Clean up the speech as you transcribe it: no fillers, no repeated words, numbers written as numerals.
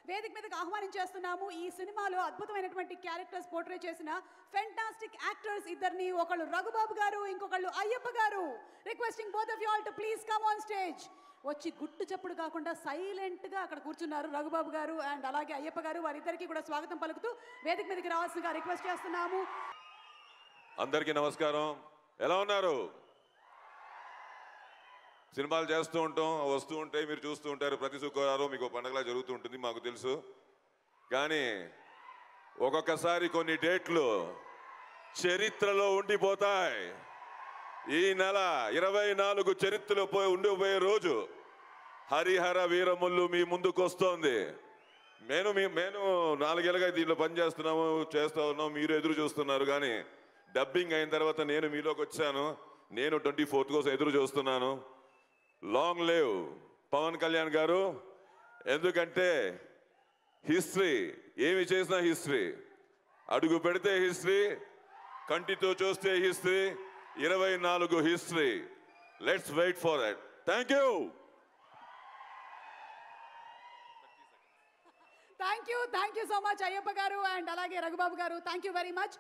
వేదిక మీదకి ఆహ్వానించేస్తున్నాము. ఈ సినిమాలో అద్భుతమైనటువంటి క్యారెక్టర్స్ పోర్ట్రే చేసిన ఫెంటాస్టిక్ యాక్టర్స్ ఇద్దరిని, ఒకళ్ళు రఘుబాబు గారు, ఇంకొకళ్ళు అయ్యప్ప గారు. Requesting both of you all to please come on stage. వచ్చి గుట్టు చప్పుడు కాకుండా సైలెంట్గా అక్కడ కూర్చున్నారు రఘుబాబు గారు అండ్ అలాగే అయ్యప్ప గారు. వారిద్దరికీ కూడా స్వాగతం పలుకుతూ వేదిక మీదకి రావాల్సిందిగా రిక్వెస్ట్ చేస్తున్నాము. అందరికీ నమస్కారం. ఎలా ఉన్నారు? సినిమాలు చేస్తూ ఉంటాం, వస్తూ ఉంటాయి, మీరు చూస్తూ ఉంటారు. ప్రతి శుక్రవారం మీకు పండగలా జరుగుతూ ఉంటుంది, మాకు తెలుసు. కానీ ఒక్కొక్కసారి కొన్ని డేట్లు చరిత్రలో ఉండిపోతాయి. ఈ నెల 24 చరిత్రలో ఉండిపోయే రోజు హరిహర వీరములు మీ ముందుకు వస్తోంది. మేము 4 ఏళ్ళుగా దీంట్లో పనిచేస్తున్నాము, చేస్తూ ఉన్నాం. మీరు ఎదురు చూస్తున్నారు. కానీ డబ్బింగ్ అయిన తర్వాత నేను మీలోకి వచ్చాను. నేను 24th కోసం ఎదురు చూస్తున్నాను. లాంగ్ లివ్ పవన్ కళ్యాణ్ గారు. ఎందుకంటే హిస్టరీ, ఏమి చేసినా హిస్టరీ. అడుగు పెడితే హిస్టరీ, కంటితో చూస్తే history, 24 history. Let's wait for that. Thank you. Thank you so much Ayyappa garu and అలాగే Raghubabu garu. Thank you very much.